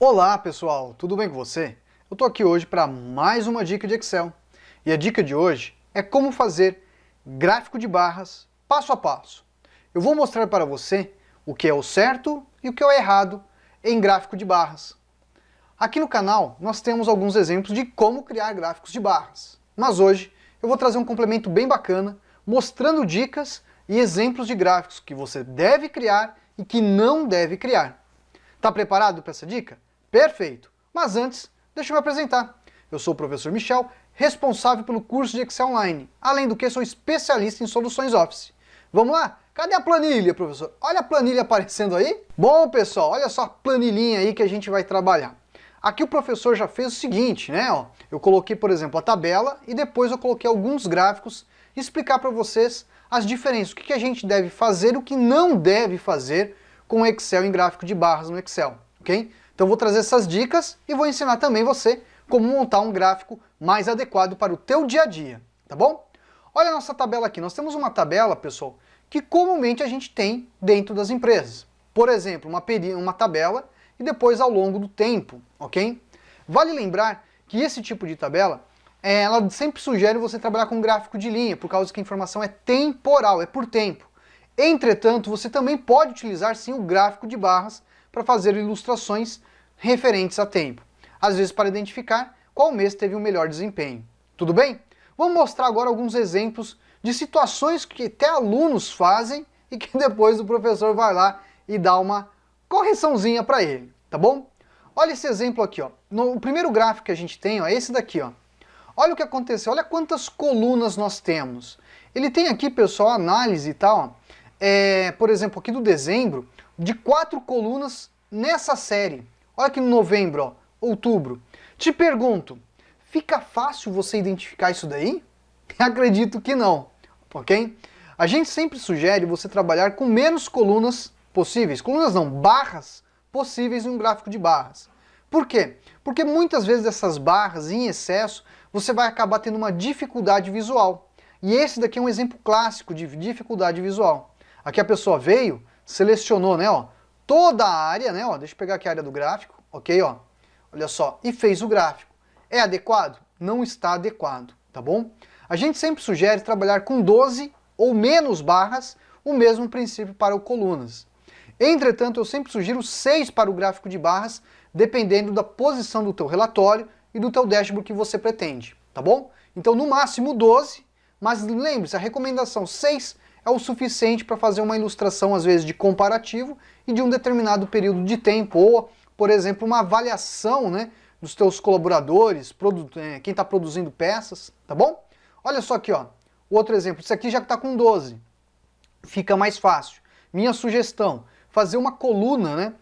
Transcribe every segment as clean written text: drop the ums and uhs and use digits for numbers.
Olá pessoal, tudo bem com você? Eu estou aqui hoje para mais uma dica de Excel. E a dica de hoje é como fazer gráfico de barras passo a passo. Eu vou mostrar para você o que é o certo e o que é o errado em gráfico de barras. Aqui no canal nós temos alguns exemplos de como criar gráficos de barras. Mas hoje eu vou trazer um complemento bem bacana, mostrando dicas e exemplos de gráficos que você deve criar e que não deve criar. Tá preparado para essa dica? Perfeito! Mas antes, deixa eu me apresentar. Eu sou o professor Michel, responsável pelo curso de Excel Online. Além do que, sou especialista em soluções Office. Vamos lá? Cadê a planilha, professor? Olha a planilha aparecendo aí. Bom, pessoal, olha só a planilhinha aí que a gente vai trabalhar. Aqui o professor já fez o seguinte, né? Ó, eu coloquei, por exemplo, a tabela e depois eu coloquei alguns gráficos e explicar para vocês as diferenças. O que a gente deve fazer e o que não deve fazer com o Excel em gráfico de barras no Excel, ok? Então eu vou trazer essas dicas e vou ensinar também você como montar um gráfico mais adequado para o teu dia a dia, tá bom? Olha a nossa tabela aqui. Nós temos uma tabela, pessoal, que comumente a gente tem dentro das empresas. Por exemplo, uma tabela e depois ao longo do tempo, ok? Vale lembrar que esse tipo de tabela, ela sempre sugere você trabalhar com gráfico de linha, por causa que a informação é temporal, é por tempo. Entretanto, você também pode utilizar sim o gráfico de barras para fazer ilustrações referentes a tempo. Às vezes para identificar qual mês teve o melhor desempenho. Tudo bem? Vamos mostrar agora alguns exemplos de situações que até alunos fazem e que depois o professor vai lá e dá uma correçãozinha para ele, tá bom? Olha esse exemplo aqui, ó. No primeiro gráfico que a gente tem, ó, é esse daqui, ó. Olha o que aconteceu, olha quantas colunas nós temos. Ele tem aqui, pessoal, análise e tal, ó. Por exemplo, aqui do dezembro, de 4 colunas nessa série. Olha aqui no novembro, ó, outubro. Te pergunto, fica fácil você identificar isso daí? Acredito que não, ok? A gente sempre sugere você trabalhar com menos colunas possíveis. Colunas não, barras possíveis em um gráfico de barras. Por quê? Porque muitas vezes essas barras em excesso, você vai acabar tendo uma dificuldade visual. E esse daqui é um exemplo clássico de dificuldade visual. Aqui a pessoa veio, selecionou, né, ó, toda a área, né, ó, deixa eu pegar aqui a área do gráfico, ok, ó, olha só, e fez o gráfico. É adequado? Não está adequado, tá bom? A gente sempre sugere trabalhar com 12 ou menos barras, o mesmo princípio para o colunas. Entretanto, eu sempre sugiro 6 para o gráfico de barras, dependendo da posição do teu relatório e do teu dashboard que você pretende, tá bom? Então, no máximo 12, mas lembre-se, a recomendação 6 é o suficiente para fazer uma ilustração, às vezes, de comparativo e de um determinado período de tempo, ou, por exemplo, uma avaliação, né, dos teus colaboradores, quem está produzindo peças, tá bom? Olha só aqui, ó, outro exemplo, isso aqui já está com 12, fica mais fácil. Minha sugestão, fazer uma coluna, né,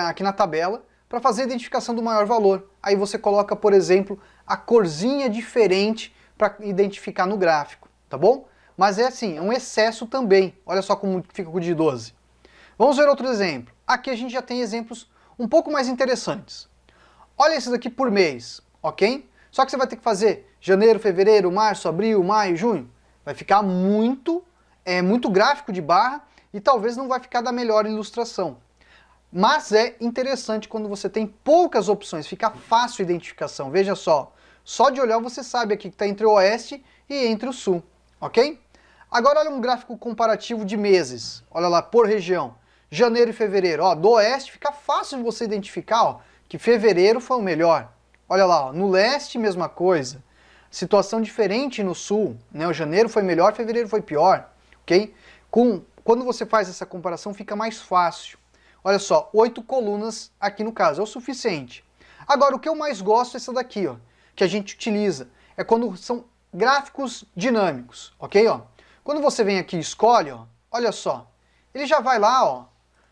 aqui na tabela, para fazer a identificação do maior valor. Aí você coloca, por exemplo, a corzinha diferente para identificar no gráfico, tá bom? Mas é assim, é um excesso também. Olha só como fica com o de 12. Vamos ver outro exemplo. Aqui a gente já tem exemplos um pouco mais interessantes. Olha esse daqui por mês, ok? Só que você vai ter que fazer janeiro, fevereiro, março, abril, maio, junho. Vai ficar muito gráfico de barra e talvez não vai ficar da melhor ilustração. Mas é interessante quando você tem poucas opções, fica fácil a identificação. Veja só de olhar você sabe aqui que está entre o oeste e entre o sul, ok? Agora olha um gráfico comparativo de meses, olha lá, por região, janeiro e fevereiro, ó, do oeste fica fácil de você identificar, ó, que fevereiro foi o melhor. Olha lá, ó, no leste mesma coisa, situação diferente no sul, né, o janeiro foi melhor, fevereiro foi pior, ok? Quando você faz essa comparação fica mais fácil. Olha só, 8 colunas aqui no caso, é o suficiente. Agora o que eu mais gosto é essa daqui, ó, que a gente utiliza, é quando são gráficos dinâmicos, ok? Ó? Quando você vem aqui e escolhe, ó, olha só, ele já vai lá, ó,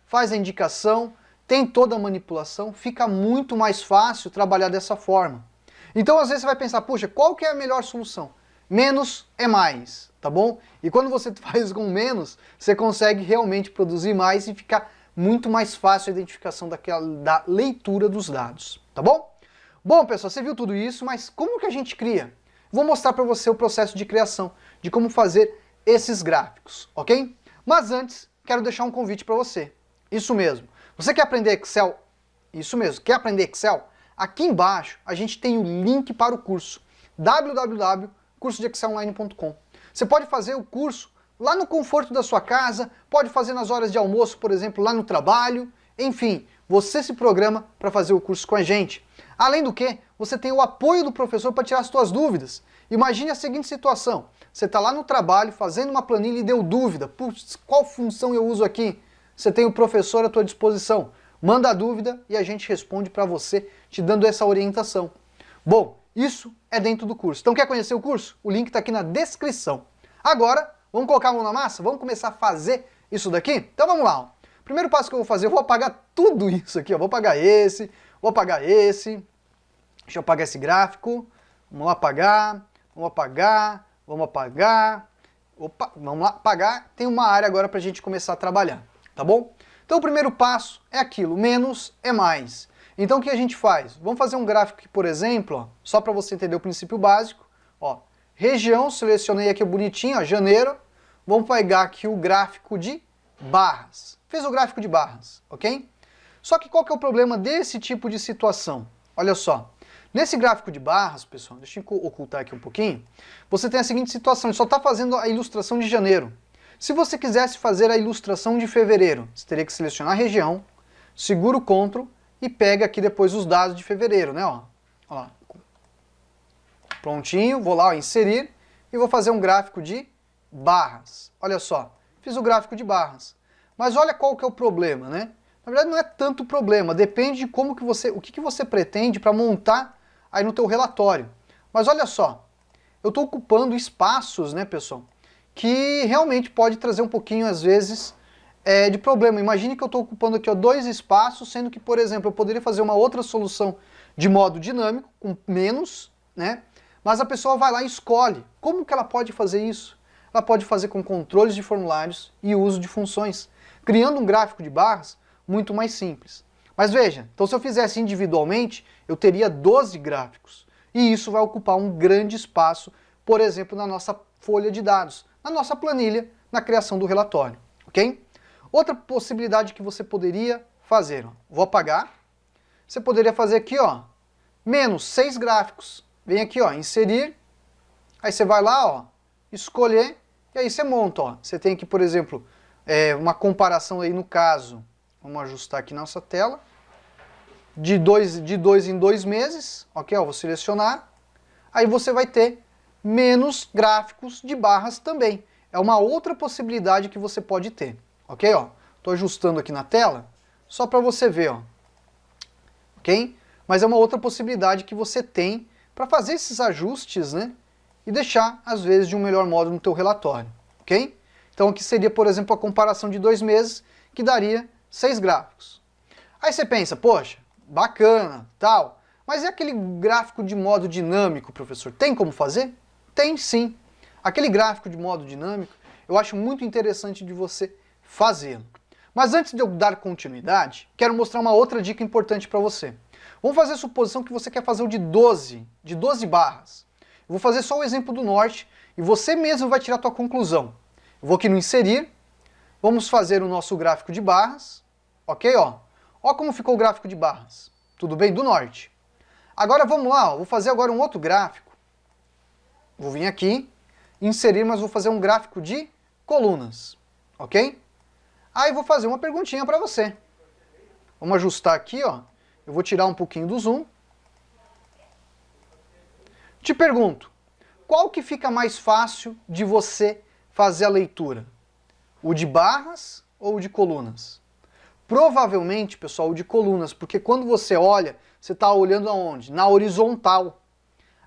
faz a indicação, tem toda a manipulação, fica muito mais fácil trabalhar dessa forma. Então às vezes você vai pensar, puxa, qual que é a melhor solução? Menos é mais, tá bom? E quando você faz com menos, você consegue realmente produzir mais e ficar muito mais fácil a identificação da leitura dos dados, tá bom? Bom, pessoal, você viu tudo isso, mas como que a gente cria? Vou mostrar para você o processo de criação, de como fazer esses gráficos, ok? Mas antes, quero deixar um convite para você. Isso mesmo, você quer aprender Excel Isso mesmo, quer aprender Excel? Aqui embaixo a gente tem o link para o curso, www.cursodeexcelonline.com. Você pode fazer o curso lá no conforto da sua casa, pode fazer nas horas de almoço, por exemplo, lá no trabalho, enfim, você se programa para fazer o curso com a gente. Além do que, você tem o apoio do professor para tirar as suas dúvidas. Imagine a seguinte situação, você está lá no trabalho fazendo uma planilha e deu dúvida, putz, qual função eu uso aqui? Você tem o professor à tua disposição, manda a dúvida e a gente responde para você, te dando essa orientação. Bom, isso é dentro do curso. Então quer conhecer o curso? O link está aqui na descrição. Agora, vamos colocar a mão na massa? Vamos começar a fazer isso daqui? Então vamos lá. Ó. Primeiro passo que eu vou fazer, eu vou apagar tudo isso aqui. Ó. Vou apagar esse, vou apagar esse. Deixa eu apagar esse gráfico. Vamos lá apagar, vamos apagar, vamos apagar. Opa, vamos lá apagar. Tem uma área agora para a gente começar a trabalhar, tá bom? Então o primeiro passo é aquilo, menos é mais. Então o que a gente faz? Vamos fazer um gráfico aqui, por exemplo, ó, só para você entender o princípio básico. Ó, região, selecionei aqui bonitinho, ó, janeiro. Vamos pegar aqui o gráfico de barras. Fiz o gráfico de barras, ok? Só que qual que é o problema desse tipo de situação? Olha só, nesse gráfico de barras, pessoal, deixa eu ocultar aqui um pouquinho, você tem a seguinte situação, ele só está fazendo a ilustração de janeiro. Se você quisesse fazer a ilustração de fevereiro, você teria que selecionar a região, segura o Ctrl e pega aqui depois os dados de fevereiro, né? Ó lá. Prontinho, vou lá, ó, inserir e vou fazer um gráfico de barras. Olha só, fiz o gráfico de barras. Mas olha qual que é o problema, né? Na verdade não é tanto problema, depende de como que você, o que você pretende para montar aí no teu relatório. Mas olha só, eu estou ocupando espaços, né, pessoal, que realmente pode trazer um pouquinho, às vezes, de problema. Imagine que eu estou ocupando aqui ó, 2 espaços, sendo que, por exemplo, eu poderia fazer uma outra solução de modo dinâmico, com menos, né? Mas a pessoa vai lá e escolhe. Como que ela pode fazer isso? Ela pode fazer com controles de formulários e uso de funções, criando um gráfico de barras muito mais simples. Mas veja, então se eu fizesse individualmente, eu teria 12 gráficos. E isso vai ocupar um grande espaço, por exemplo, na nossa folha de dados, na nossa planilha, na criação do relatório, ok? Outra possibilidade que você poderia fazer, ó, vou apagar, você poderia fazer aqui, ó, menos 6 gráficos. Vem aqui, ó, inserir, aí você vai lá, ó, escolher, e aí você monta, ó. Você tem aqui, por exemplo, uma comparação aí no caso, vamos ajustar aqui nossa tela, de dois em 2 meses, ok, ó, vou selecionar, aí você vai ter menos gráficos de barras também. É uma outra possibilidade que você pode ter, ok, ó. Tô ajustando aqui na tela, só para você ver, ó, ok? Mas é uma outra possibilidade que você tem para fazer esses ajustes, né? E deixar, às vezes, de um melhor modo no teu relatório, ok? Então aqui seria, por exemplo, a comparação de 2 meses, que daria 6 gráficos. Aí você pensa, poxa, bacana, tal, mas e aquele gráfico de modo dinâmico, professor? Tem como fazer? Tem sim. Aquele gráfico de modo dinâmico, eu acho muito interessante de você fazê-lo. Mas antes de eu dar continuidade, quero mostrar uma outra dica importante para você. Vamos fazer a suposição que você quer fazer o de 12 barras. Eu vou fazer só o exemplo do norte e você mesmo vai tirar a tua conclusão. Eu vou aqui no inserir, vamos fazer o nosso gráfico de barras, ok? Ó como ficou o gráfico de barras. Tudo bem? Do norte. Agora vamos lá, ó, vou fazer agora um outro gráfico. Vou vir aqui, inserir, mas vou fazer um gráfico de colunas, ok? Aí vou fazer uma perguntinha para você. Vamos ajustar aqui, ó. Eu vou tirar um pouquinho do zoom. Te pergunto, qual que fica mais fácil de você fazer a leitura? O de barras ou o de colunas? Provavelmente, pessoal, o de colunas, porque quando você olha, você está olhando aonde? Na horizontal.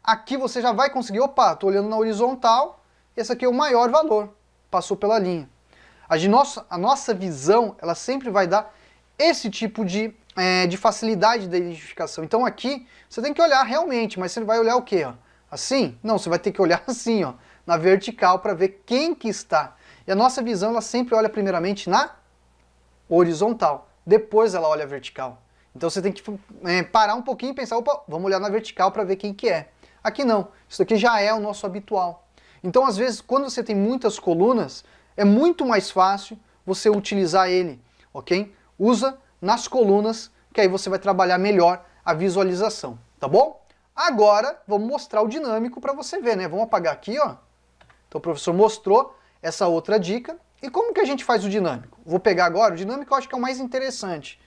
Aqui você já vai conseguir, opa, estou olhando na horizontal, esse aqui é o maior valor, passou pela linha. A nossa visão, ela sempre vai dar esse tipo de facilidade da identificação. Então aqui, você tem que olhar realmente, mas você vai olhar o quê? Ó? Assim? Não, você vai ter que olhar assim, ó, na vertical, para ver quem que está. E a nossa visão, ela sempre olha primeiramente na horizontal, depois ela olha vertical. Então você tem que parar um pouquinho e pensar, opa, vamos olhar na vertical para ver quem que é. Aqui não, isso aqui já é o nosso habitual. Então às vezes, quando você tem muitas colunas, é muito mais fácil você utilizar ele, ok? Usa nas colunas que aí você vai trabalhar melhor a visualização, tá bom? Agora, vamos mostrar o dinâmico para você ver, né? Vamos apagar aqui, ó. Então o professor mostrou essa outra dica. E como que a gente faz o dinâmico? Vou pegar agora, o dinâmico eu acho que é o mais interessante.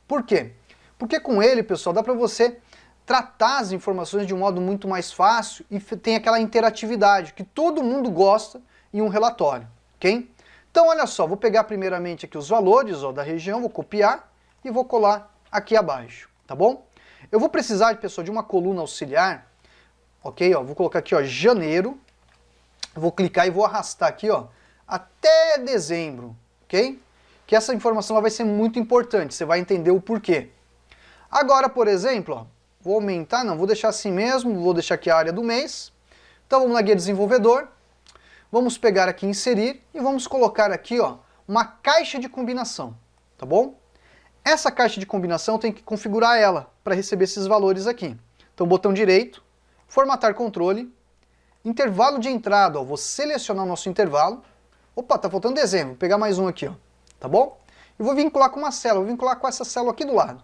Por quê? Porque com ele, pessoal, dá para você tratar as informações de um modo muito mais fácil e tem aquela interatividade que todo mundo gosta em um relatório, ok? Então olha só, vou pegar primeiramente aqui os valores ó, da região, vou copiar e vou colar aqui abaixo, tá bom? Eu vou precisar, pessoal, de uma coluna auxiliar, ok? Ó, vou colocar aqui, ó, janeiro, vou clicar e vou arrastar aqui, ó, até dezembro, ok? Que essa informação vai ser muito importante, você vai entender o porquê. Agora, por exemplo, ó, vou aumentar, não, vou deixar assim mesmo, vou deixar aqui a área do mês. Então vamos na guia desenvolvedor, vamos pegar aqui inserir e vamos colocar aqui, ó, uma caixa de combinação, tá bom? Essa caixa de combinação tem que configurar ela para receber esses valores aqui. Então botão direito, formatar controle, intervalo de entrada, ó, vou selecionar o nosso intervalo. Opa, tá faltando dezembro, vou pegar mais um aqui, ó, tá bom? E vou vincular com uma célula, vou vincular com essa célula aqui do lado.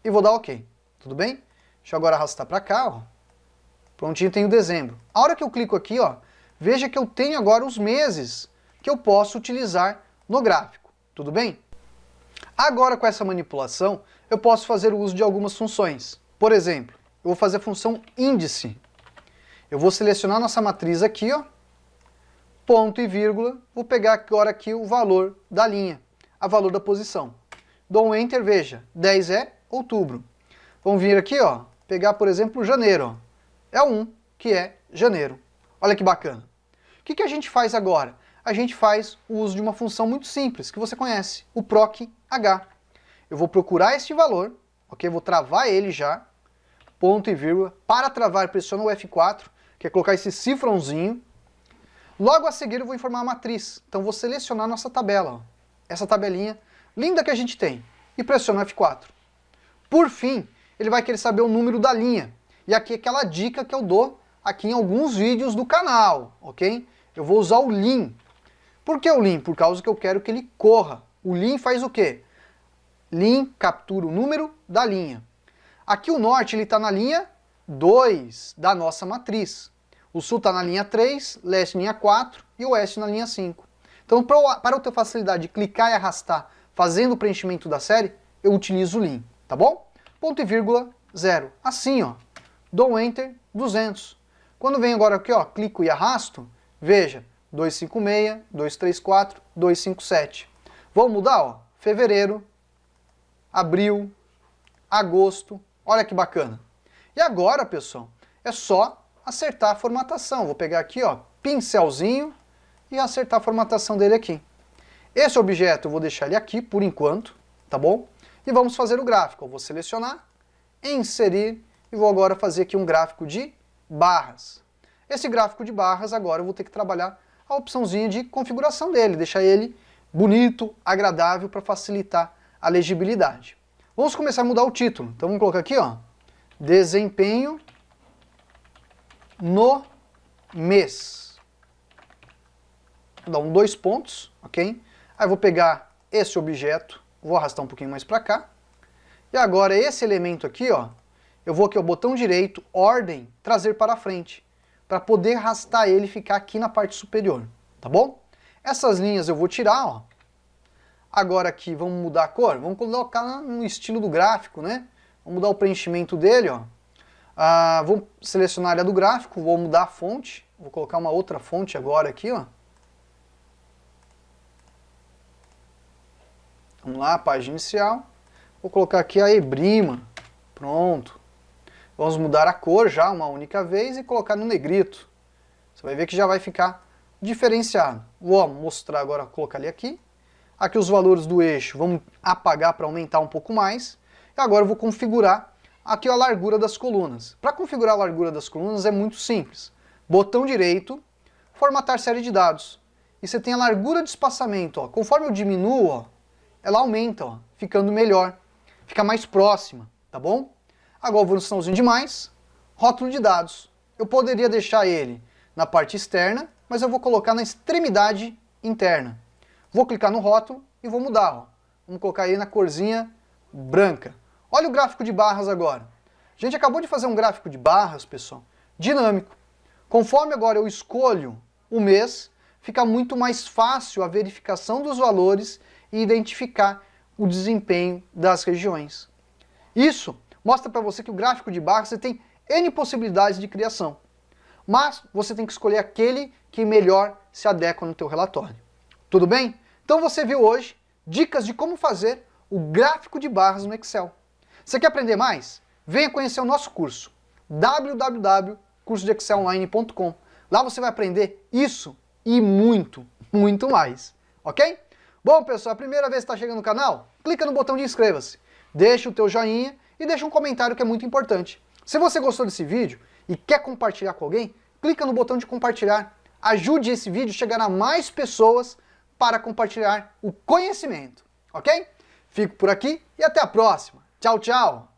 E vou dar OK, tudo bem? Deixa eu agora arrastar para cá, ó. Prontinho, tenho dezembro. A hora que eu clico aqui, ó, veja que eu tenho agora os meses que eu posso utilizar no gráfico, tudo bem? Agora com essa manipulação, eu posso fazer o uso de algumas funções. Por exemplo, eu vou fazer a função índice. Eu vou selecionar nossa matriz aqui, ó, ponto e vírgula, vou pegar agora aqui o valor da linha, o valor da posição. Dou um Enter, veja, 10 é outubro. Vamos vir aqui, ó, pegar, por exemplo, janeiro. Ó. É o 1, que é janeiro. Olha que bacana. O que a gente faz agora? A gente faz o uso de uma função muito simples, que você conhece, o proc_h. Eu vou procurar este valor, ok? Vou travar ele já, ponto e vírgula. Para travar, pressiona o F4, que é colocar esse cifrãozinho. Logo a seguir eu vou informar a matriz. Então vou selecionar a nossa tabela, ó. Essa tabelinha linda que a gente tem, e pressiono F4. Por fim, ele vai querer saber o número da linha. E aqui é aquela dica que eu dou aqui em alguns vídeos do canal, ok? Eu vou usar o lim. Por que o lim? Por causa que eu quero que ele corra. O lim faz o quê? Lim captura o número da linha. Aqui o norte está na linha 2 da nossa matriz. O sul está na linha 3, leste linha 4 e o oeste na linha 5. Então, para eu ter facilidade de clicar e arrastar fazendo o preenchimento da série, eu utilizo o lim, tá bom? Ponto e vírgula, 0. Assim, ó. Dou um Enter, 200. Quando venho agora aqui, ó, clico e arrasto, veja, 256, 234, 257. Vamos mudar, ó, fevereiro, abril, agosto, olha que bacana. E agora, pessoal, é só acertar a formatação. Vou pegar aqui, ó, pincelzinho e acertar a formatação dele aqui. Esse objeto eu vou deixar ele aqui por enquanto, tá bom? E vamos fazer o gráfico. Eu vou selecionar, inserir e vou agora fazer aqui um gráfico de barras. Esse gráfico de barras agora eu vou ter que trabalhar a opçãozinha de configuração dele, deixar ele bonito, agradável para facilitar a legibilidade. Vamos começar a mudar o título. Então vamos colocar aqui, ó, desempenho no mês. Vou dar 2 pontos, ok? Aí eu vou pegar esse objeto, vou arrastar um pouquinho mais para cá. E agora esse elemento aqui, ó, eu vou aqui ao botão direito, ordem, trazer para frente, para poder arrastar ele e ficar aqui na parte superior, tá bom? Essas linhas eu vou tirar, ó. Agora aqui, vamos mudar a cor? Vamos colocar no estilo do gráfico, né? Vamos mudar o preenchimento dele, ó. Vou selecionar a área do gráfico, vou mudar a fonte, vou colocar uma outra fonte agora aqui, ó. Vamos lá, página inicial. Vou colocar aqui a Ebrima. Pronto. Vamos mudar a cor já uma única vez e colocar no negrito. Você vai ver que já vai ficar diferenciado. Vou mostrar agora, colocar ele aqui. Aqui os valores do eixo, vamos apagar para aumentar um pouco mais. E agora eu vou configurar aqui a largura das colunas. Para configurar a largura das colunas é muito simples. Botão direito, formatar série de dados. E você tem a largura de espaçamento, ó. Conforme eu diminuo, ó, ela aumenta, ó, ficando melhor. Fica mais próxima, tá bom? Agora eu vou no sinalzinho de mais, rótulo de dados. Eu poderia deixar ele na parte externa, mas eu vou colocar na extremidade interna. Vou clicar no rótulo e vou mudar, ó. Vamos colocar ele na corzinha branca. Olha o gráfico de barras agora. A gente acabou de fazer um gráfico de barras, pessoal, dinâmico. Conforme agora eu escolho o mês, fica muito mais fácil a verificação dos valores e identificar o desempenho das regiões. Isso mostra para você que o gráfico de barras você tem N possibilidades de criação, mas você tem que escolher aquele que melhor se adequa no teu relatório. Tudo bem? Então você viu hoje dicas de como fazer o gráfico de barras no Excel. Você quer aprender mais? Venha conhecer o nosso curso, www.cursodeexcelonline.com. Lá você vai aprender isso e muito, muito mais, ok? Bom, pessoal, a primeira vez que está chegando no canal, clica no botão de inscreva-se, deixa o teu joinha e deixa um comentário que é muito importante. Se você gostou desse vídeo e quer compartilhar com alguém, clica no botão de compartilhar. Ajude esse vídeo a chegar a mais pessoas para compartilhar o conhecimento, ok? Fico por aqui e até a próxima. Tchau, tchau!